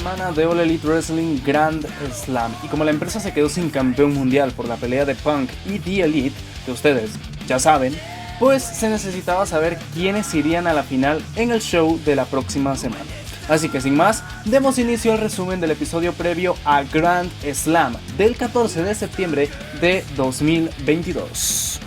semana de All Elite Wrestling Grand Slam, y como la empresa se quedó sin campeón mundial por la pelea de Punk y The Elite, que ustedes ya saben, pues se necesitaba saber quiénes irían a la final en el show de la próxima semana. Así que sin más, demos inicio al resumen del episodio previo a Grand Slam del 14 de septiembre de 2022.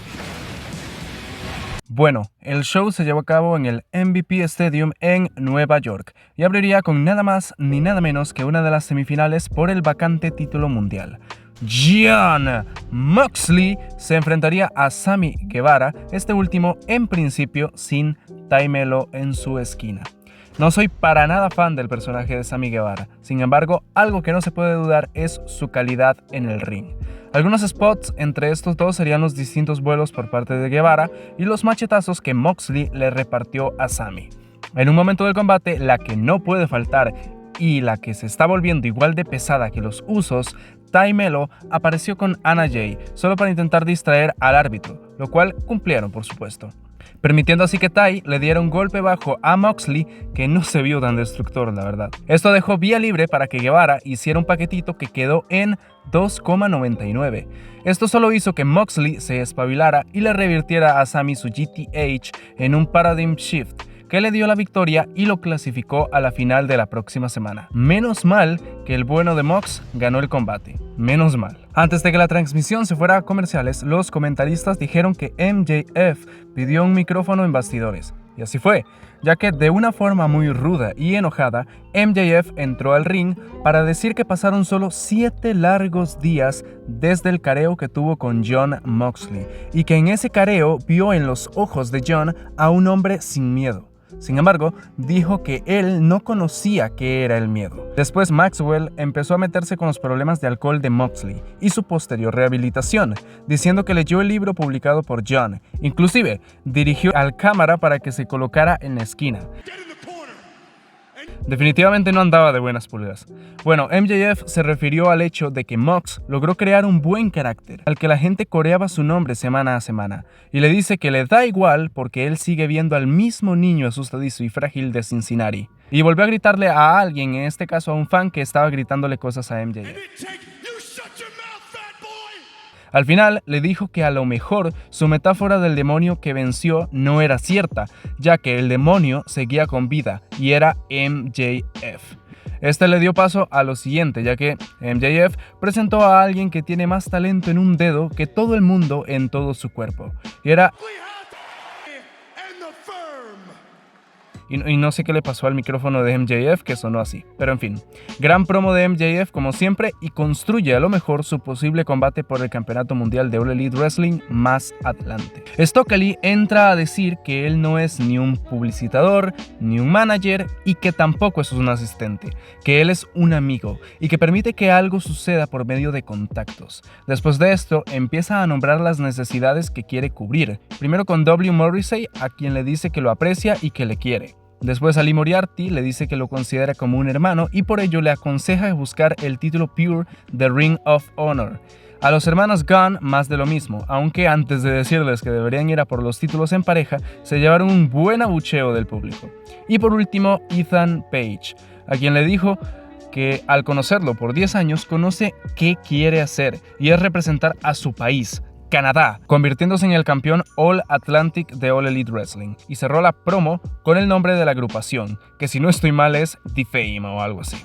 Bueno, el show se llevó a cabo en el MVP Stadium en Nueva York y abriría con nada más ni nada menos que una de las semifinales por el vacante título mundial. Jon Moxley se enfrentaría a Sammy Guevara, este último en principio sin Tay Melo en su esquina. No soy para nada fan del personaje de Sammy Guevara, sin embargo, algo que no se puede dudar es su calidad en el ring. Algunos spots entre estos dos serían los distintos vuelos por parte de Guevara y los machetazos que Moxley le repartió a Sammy. En un momento del combate, la que no puede faltar y la que se está volviendo igual de pesada que los Usos, Tay Melo apareció con Anna Jay, solo para intentar distraer al árbitro, lo cual cumplieron por supuesto, permitiendo así que Tay le diera un golpe bajo a Moxley que no se vio tan destructor, la verdad. Esto dejó vía libre para que Guevara hiciera un paquetito que quedó en 2,99. Esto solo hizo que Moxley se espabilara y le revirtiera a Sammy su GTH en un Paradigm Shift, que le dio la victoria y lo clasificó a la final de la próxima semana. Menos mal que el bueno de Mox ganó el combate. Menos mal. Antes de que la transmisión se fuera a comerciales, los comentaristas dijeron que MJF pidió un micrófono en bastidores. Y así fue, ya que de una forma muy ruda y enojada, MJF entró al ring para decir que pasaron solo 7 largos días desde el careo que tuvo con Jon Moxley, y que en ese careo vio en los ojos de Jon a un hombre sin miedo. Sin embargo, dijo que él no conocía qué era el miedo. Después Maxwell empezó a meterse con los problemas de alcohol de Moxley y su posterior rehabilitación, diciendo que leyó el libro publicado por Jon. Inclusive, dirigió al cámara para que se colocara en la esquina. Definitivamente no andaba de buenas pulgas. Bueno, MJF se refirió al hecho de que Mox logró crear un buen carácter, al que la gente coreaba su nombre semana a semana, y le dice que le da igual porque él sigue viendo al mismo niño asustadizo y frágil de Cincinnati. Y volvió a gritarle a alguien, en este caso a un fan que estaba gritándole cosas a MJF. Al final le dijo que a lo mejor su metáfora del demonio que venció no era cierta, ya que el demonio seguía con vida y era MJF. Este le dio paso a lo siguiente, ya que MJF presentó a alguien que tiene más talento en un dedo que todo el mundo en todo su cuerpo. Y era... Y no sé qué le pasó al micrófono de MJF que sonó así, pero en fin. Gran promo de MJF como siempre y construye a lo mejor su posible combate por el campeonato mundial de All Elite Wrestling más adelante. Stokely entra a decir que él no es ni un publicitador, ni un manager y que tampoco es un asistente, que él es un amigo y que permite que algo suceda por medio de contactos. Después de esto empieza a nombrar las necesidades que quiere cubrir, primero con W. Morrissey, a quien le dice que lo aprecia y que le quiere. Después a Lee Moriarty le dice que lo considera como un hermano y por ello le aconseja buscar el título Pure de Ring of Honor. A los hermanos Gunn más de lo mismo, aunque antes de decirles que deberían ir a por los títulos en pareja, se llevaron un buen abucheo del público. Y por último, Ethan Page, a quien le dijo que al conocerlo por 10 años conoce qué quiere hacer y es representar a su país, Canadá, convirtiéndose en el campeón All Atlantic de All Elite Wrestling, y cerró la promo con el nombre de la agrupación, que si no estoy mal es The Fame o algo así.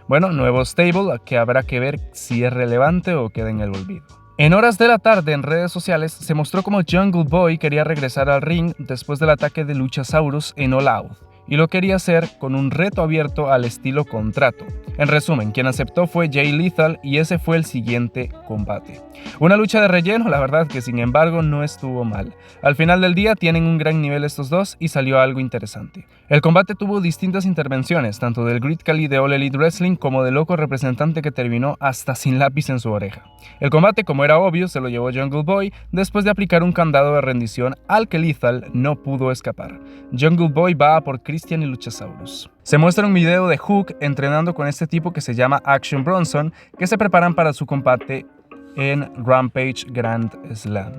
Bueno, nuevo stable que habrá que ver si es relevante o queda en el olvido. En horas de la tarde en redes sociales se mostró como Jungle Boy quería regresar al ring después del ataque de Luchasaurus en All Out, y lo quería hacer con un reto abierto al estilo contrato. En resumen, quien aceptó fue Jay Lethal y ese fue el siguiente combate. Una lucha de relleno, la verdad que sin embargo no estuvo mal. Al final del día tienen un gran nivel estos dos y salió algo interesante. El combate tuvo distintas intervenciones, tanto del Great Khali de All Elite Wrestling como del loco representante que terminó hasta sin lápiz en su oreja. El combate, como era obvio, se lo llevó Jungle Boy después de aplicar un candado de rendición al que Lethal no pudo escapar. Jungle Boy va a por Christian y Luchasaurus. Se muestra un video de Hook entrenando con este tipo que se llama Action Bronson, que se preparan para su combate en Rampage Grand Slam.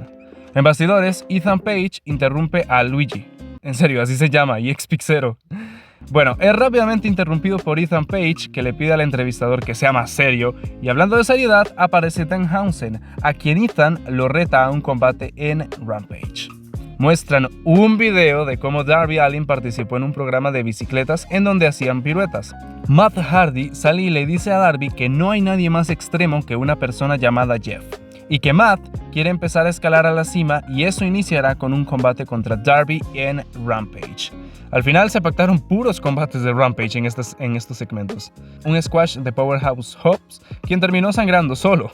En bastidores, Ethan Page interrumpe a Luigi. En serio, así se llama, y ex Pixero. Bueno, es rápidamente interrumpido por Ethan Page, que le pide al entrevistador que sea más serio, y hablando de seriedad, aparece Danhausen, a quien Ethan lo reta a un combate en Rampage. Muestran un video de cómo Darby Allin participó en un programa de bicicletas en donde hacían piruetas. Matt Hardy sale y le dice a Darby que no hay nadie más extremo que una persona llamada Jeff, y que Matt quiere empezar a escalar a la cima y eso iniciará con un combate contra Darby en Rampage. Al final se pactaron puros combates de Rampage en estos segmentos. Un squash de Powerhouse Hobbs, quien terminó sangrando solo.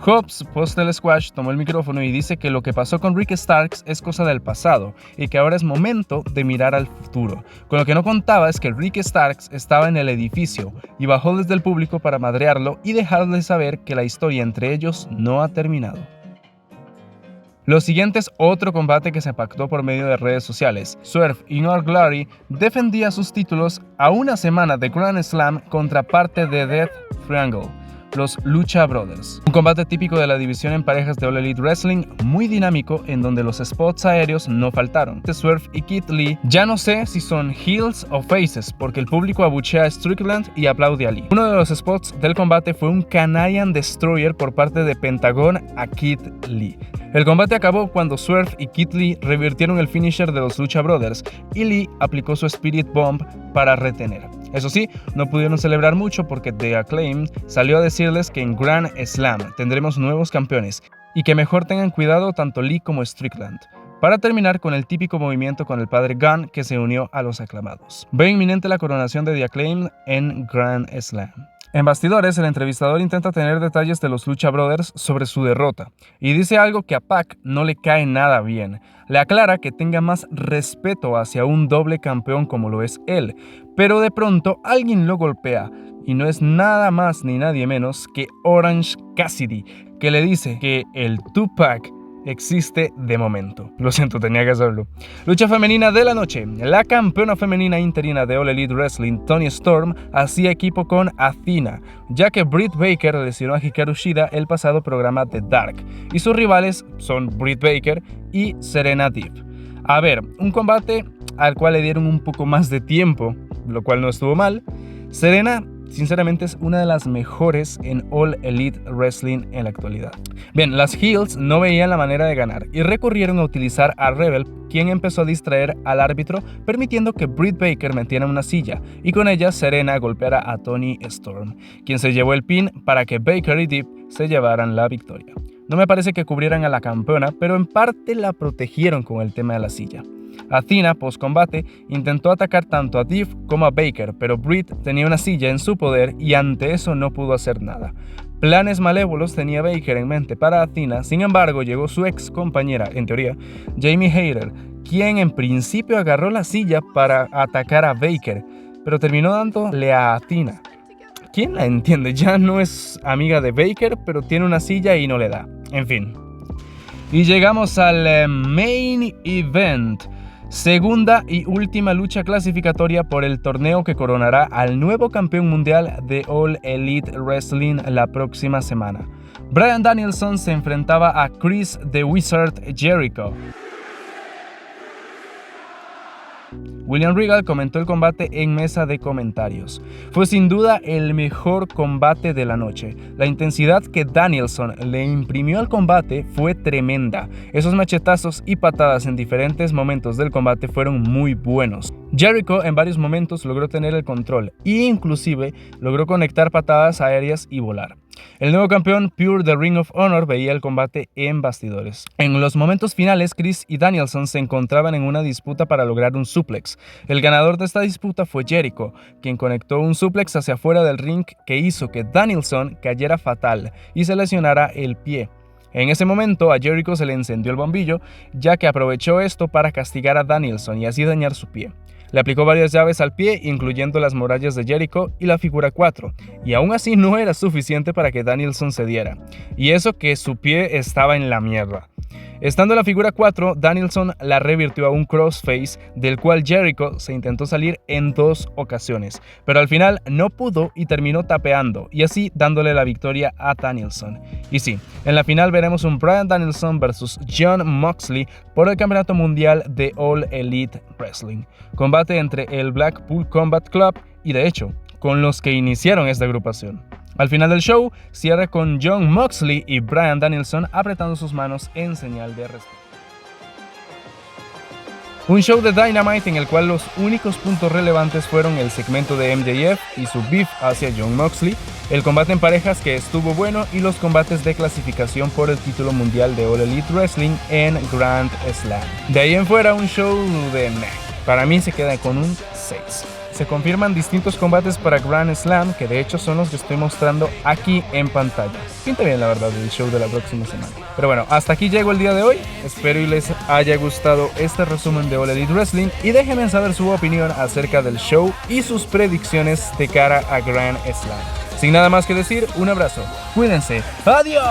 Hobbs, post el squash, tomó el micrófono y dice que lo que pasó con Rick Starks es cosa del pasado y que ahora es momento de mirar al futuro. Con lo que no contaba es que Rick Starks estaba en el edificio y bajó desde el público para madrearlo y dejarle saber que la historia entre ellos no ha terminado. Lo siguiente es otro combate que se pactó por medio de redes sociales. Swerve y Noah Glory defendía sus títulos a una semana de Grand Slam contra parte de Death Triangle, los Lucha Brothers. Un combate típico de la división en parejas de All Elite Wrestling, muy dinámico, en donde los spots aéreos no faltaron. Swerve y Keith Lee ya no sé si son heels o faces, porque el público abuchea a Strickland y aplaude a Lee. Uno de los spots del combate fue un Canadian Destroyer por parte de Pentagon a Keith Lee. El combate acabó cuando Swerve y Keith Lee revirtieron el finisher de los Lucha Brothers y Lee aplicó su Spirit Bomb para retener. Eso sí, no pudieron celebrar mucho porque The Acclaimed salió a decirles que en Grand Slam tendremos nuevos campeones y que mejor tengan cuidado tanto Lee como Strickland. Para terminar con el típico movimiento con el padre Gunn, que se unió a los aclamados. Ve inminente la coronación de The Acclaimed en Grand Slam. En bastidores, el entrevistador intenta tener detalles de los Lucha Brothers sobre su derrota y dice algo que a Pac no le cae nada bien. Le aclara que tenga más respeto hacia un doble campeón como lo es él, pero de pronto alguien lo golpea y no es nada más ni nadie menos que Orange Cassidy, que le dice que el Tupac existe de momento. Lo siento, tenía que hacerlo. Lucha femenina de la noche. La campeona femenina interina de All Elite Wrestling, Toni Storm, hacía equipo con Athena, ya que Britt Baker lesionó a Hikaru Shida el pasado programa de Dark, y sus rivales son Britt Baker y Serena Deeb. A ver, un combate al cual le dieron un poco más de tiempo, lo cual no estuvo mal. Serena, sinceramente, es una de las mejores en All Elite Wrestling en la actualidad. Bien, las Heels no veían la manera de ganar y recurrieron a utilizar a Rebel, quien empezó a distraer al árbitro, permitiendo que Britt Baker metiera una silla y con ella Serena golpeara a Toni Storm, quien se llevó el pin para que Baker y Deeb se llevaran la victoria. No me parece que cubrieran a la campeona, pero en parte la protegieron con el tema de la silla. Athena, post combate, intentó atacar tanto a Deeb como a Baker, pero Britt tenía una silla en su poder y ante eso no pudo hacer nada. Planes malévolos tenía Baker en mente para Athena, sin embargo llegó su ex compañera, en teoría, Jamie Hayter, quien en principio agarró la silla para atacar a Baker, pero terminó dándole a Athena. ¿Quién la entiende? Ya no es amiga de Baker, pero tiene una silla y no le da. En fin. Y llegamos al Main Event. Segunda y última lucha clasificatoria por el torneo que coronará al nuevo campeón mundial de All Elite Wrestling la próxima semana. Bryan Danielson se enfrentaba a Chris The Wizard Jericho. William Regal comentó el combate en mesa de comentarios. Fue sin duda el mejor combate de la noche. La intensidad que Danielson le imprimió al combate fue tremenda. Esos machetazos y patadas en diferentes momentos del combate fueron muy buenos. Jericho en varios momentos logró tener el control e inclusive logró conectar patadas aéreas y volar. El nuevo campeón Pure de Ring of Honor veía el combate en bastidores. En los momentos finales, Chris y Danielson se encontraban en una disputa para lograr un suplex. El ganador de esta disputa fue Jericho, quien conectó un suplex hacia afuera del ring que hizo que Danielson cayera fatal y se lesionara el pie. En ese momento a Jericho se le encendió el bombillo, ya que aprovechó esto para castigar a Danielson y así dañar su pie. Le aplicó varias llaves al pie, incluyendo las murallas de Jericho y la figura 4, y aún así no era suficiente para que Danielson cediera, y eso que su pie estaba en la mierda. Estando en la figura 4, Danielson la revirtió a un crossface del cual Jericho se intentó salir en 2 ocasiones, pero al final no pudo y terminó tapeando y así dándole la victoria a Danielson. Y sí, en la final veremos un Bryan Danielson versus Jon Moxley por el campeonato mundial de All Elite Wrestling, combate entre el Blackpool Combat Club y de hecho con los que iniciaron esta agrupación. Al final del show, cierra con Jon Moxley y Bryan Danielson apretando sus manos en señal de respeto. Un show de Dynamite en el cual los únicos puntos relevantes fueron el segmento de MJF y su beef hacia Jon Moxley, el combate en parejas que estuvo bueno y los combates de clasificación por el título mundial de All Elite Wrestling en Grand Slam. De ahí en fuera un show de meh. Para mí se queda con un 6. Se confirman distintos combates para Grand Slam, que de hecho son los que estoy mostrando aquí en pantalla. Pinta bien la verdad el show de la próxima semana. Pero bueno, hasta aquí llego el día de hoy. Espero y les haya gustado este resumen de All Elite Wrestling y déjenme saber su opinión acerca del show y sus predicciones de cara a Grand Slam. Sin nada más que decir, un abrazo. Cuídense. ¡Adiós!